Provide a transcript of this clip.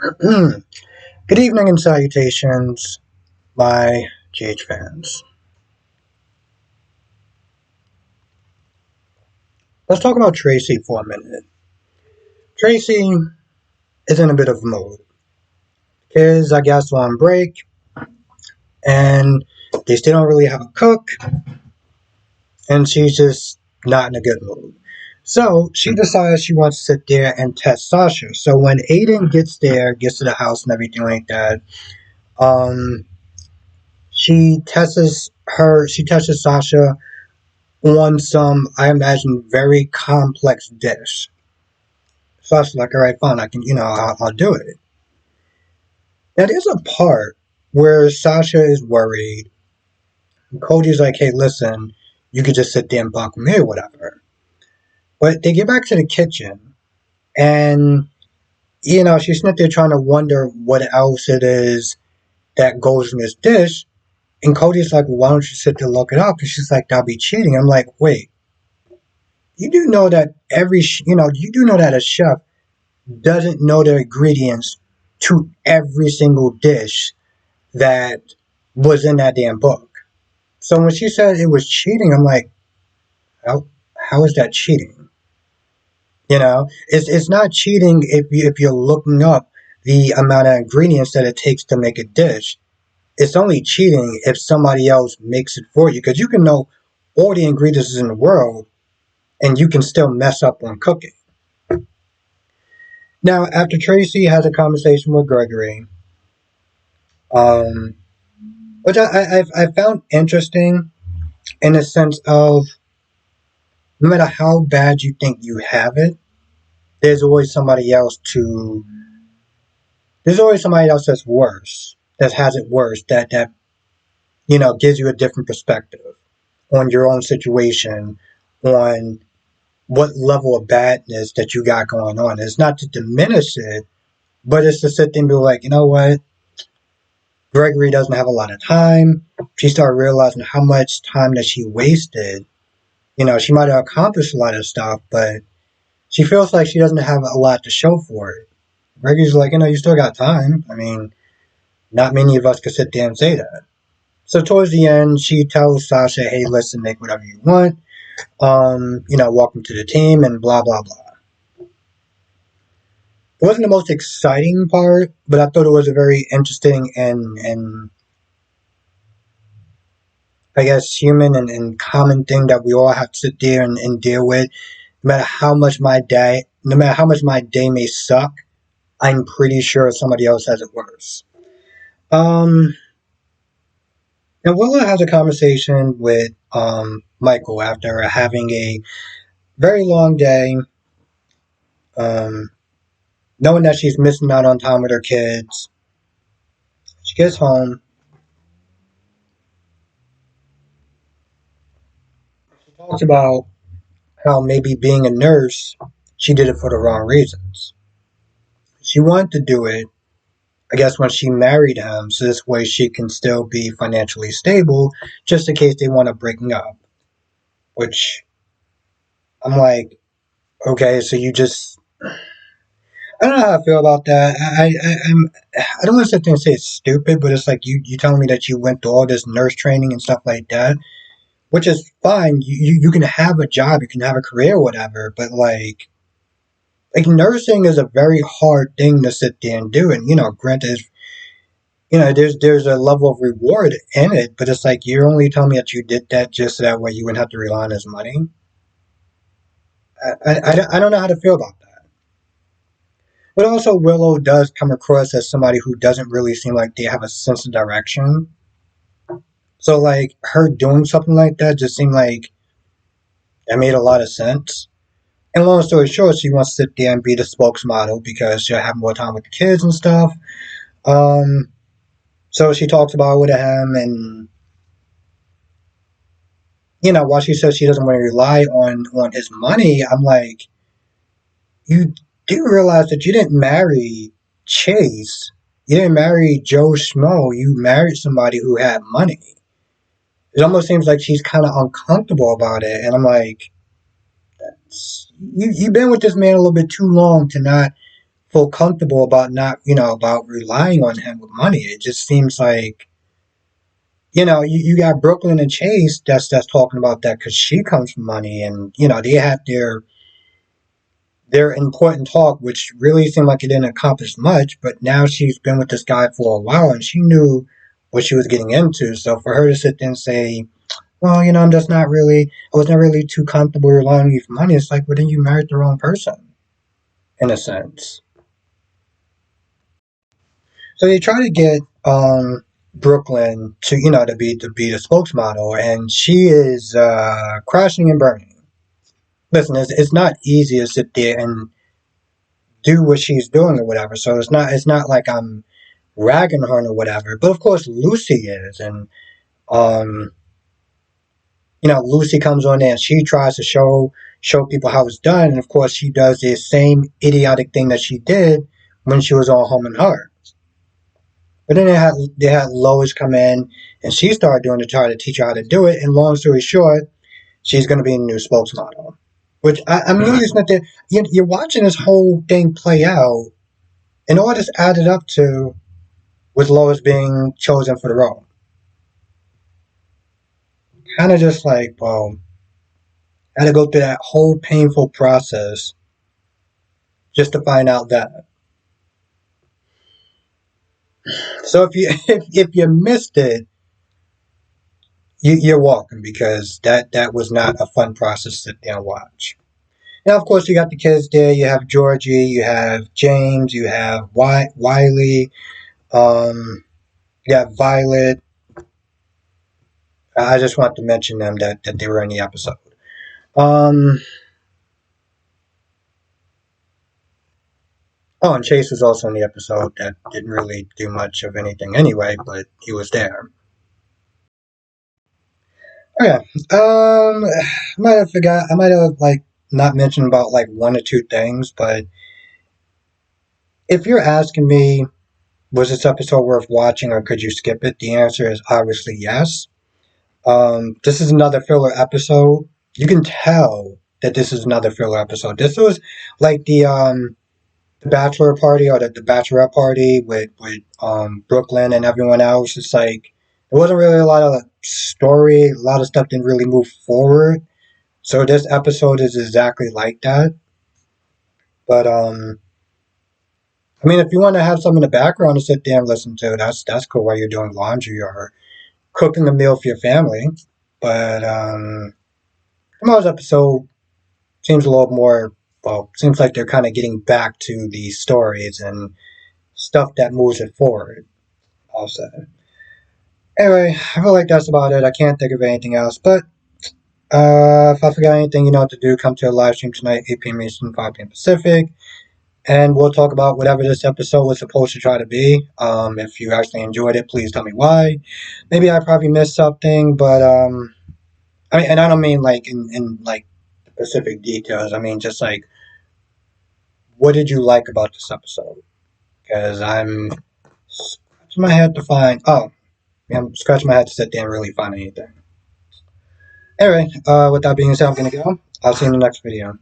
Good evening and salutations, my GH fans. Let's talk about Tracy for a minute. Tracy is in a bit of a mood. Kids, I guess, are on break, and they still don't really have a cook, and she's just not in a good mood. So she decides she wants to sit there and test Sasha. So when Aiden gets to the house and everything like that, um, she tests Sasha on some, I imagine, very complex dish. So I was like, all right, fine, I can, I'll do it. Now there's a part where Sasha is worried. And Cody's like, hey, listen, you could just sit there and bunk me or whatever. But they get back to the kitchen, and she's sitting there trying to wonder what else it is that goes in this dish. And Cody's like, well, why don't you sit there and look it up? And she's like, that'll be cheating. I'm like, wait, you do know that you do know that a chef doesn't know the ingredients to every single dish that was in that damn book. So when she said it was cheating, I'm like, how is that cheating? It's not cheating if you're looking up the amount of ingredients that it takes to make a dish. It's only cheating if somebody else makes it for you, because you can know all the ingredients in the world and you can still mess up on cooking. Now, after Tracy has a conversation with Gregory, um, which I found interesting in the sense of no matter how bad you think you have it, there's always somebody else to. There's always somebody else that's worse, that has it worse, that gives you a different perspective on your own situation, on what level of badness that you got going on. It's not to diminish it, but it's to sit there and be like, you know what? Gregory doesn't have a lot of time. She started realizing how much time that she wasted. She might have accomplished a lot of stuff, but she feels like she doesn't have a lot to show for it. Gregory's like, you still got time. I mean, not many of us could sit there and say that. So towards the end, she tells Sasha, hey, listen, make whatever you want. Welcome to the team and blah, blah, blah. It wasn't the most exciting part, but I thought it was a very interesting and I guess human and common thing that we all have to sit there and deal with. No matter how much my day may suck, I'm pretty sure somebody else has it worse. Um, and Willow has a conversation with Michael after having a very long day, um, knowing that she's missing out on time with her kids. She gets home. She talks about how maybe being a nurse, she did it for the wrong reasons. She wanted to do it, I guess, when she married him, so this way she can still be financially stable, just in case they want to break up. Which I'm like, okay, so you just, I don't know how I feel about that. I don't want to sit there and say it's stupid, but it's like you telling me that you went through all this nurse training and stuff like that, which is fine. You can have a job, you can have a career, whatever, but like nursing is a very hard thing to sit there and do, and granted, there's a level of reward in it, but it's like you're only telling me that you did that just so that way you wouldn't have to rely on his money. I don't know how to feel about that. But also, Willow does come across as somebody who doesn't really seem like they have a sense of direction. So, like, her doing something like that just seemed like it made a lot of sense. And long story short, she wants to sit there and be the spokesmodel because she'll have more time with the kids and stuff. Um, so she talks about it with him, and while she says she doesn't want to rely on his money, I'm like, you do realize that you didn't marry Chase. You didn't marry Joe Schmo. You married somebody who had money. It almost seems like she's kind of uncomfortable about it, and I'm like, you've been with this man a little bit too long to not feel comfortable about not, about relying on him with money. It just seems like, you got Brooklyn and Chase that's talking about that because she comes from money, and they had their important talk, which really seemed like it didn't accomplish much. But now she's been with this guy for a while, and she knew what she was getting into. So for her to sit there and say, "Well, I'm just not really, I was not really too comfortable relying on you for money," it's like, well, then you married the wrong person, in a sense. So they try to get Brooklyn to to be the spokesmodel, and she is crashing and burning. Listen, it's not easy to sit there and do what she's doing or whatever. So it's not like I'm ragging her or whatever. But of course Lucy is, and um, Lucy comes on there and she tries to show people how it's done, and of course she does the same idiotic thing that she did when she was on Home and Heart. But then they had Lois come in, and she started doing to try to teach her how to do it. And long story short, she's going to be a new spokesmodel. Which I'm really just not there. You're watching this whole thing play out, and all this added up to was Lois being chosen for the role. Kind of just like, well, I had to go through that whole painful process just to find out that. So if you if you missed it, you're welcome, because that was not a fun process to sit there and watch. Now, of course, you got the kids there. You have Georgie, you have James, you have Wiley, you have Violet. I just want to mention them that they were in the episode. Um, oh, and Chase was also in the episode that didn't really do much of anything anyway, but he was there. Okay. Might have forgot. I might have like not mentioned about like one or two things, but if you're asking me, was this episode worth watching or could you skip it? The answer is obviously yes. This is another filler episode. You can tell that this is another filler episode. This was like the bachelor party or the bachelorette party with Brooklyn and everyone else. It's like there wasn't really a lot of story. A lot of stuff didn't really move forward. So this episode is exactly like that. But I mean, if you want to have some in the background to sit there and listen to, that's cool while you're doing laundry or cooking a meal for your family. But tomorrow's episode seems a little more. Well, seems like they're kind of getting back to the stories and stuff that moves it forward. I'll say. Anyway, I feel like that's about it. I can't think of anything else. But if I forgot anything, you know what to do. Come to a live stream tonight, 8 p.m. Eastern, 5 p.m. Pacific. And we'll talk about whatever this episode was supposed to try to be. If you actually enjoyed it, please tell me why. Maybe I probably missed something, but I mean, and I don't mean like in like the specific details. I mean just like, what did you like about this episode? Because I'm scratching my head to find. Oh, yeah, I'm scratching my head to sit there and really find anything. Anyway, with that being said, I'm gonna go. I'll see you in the next video.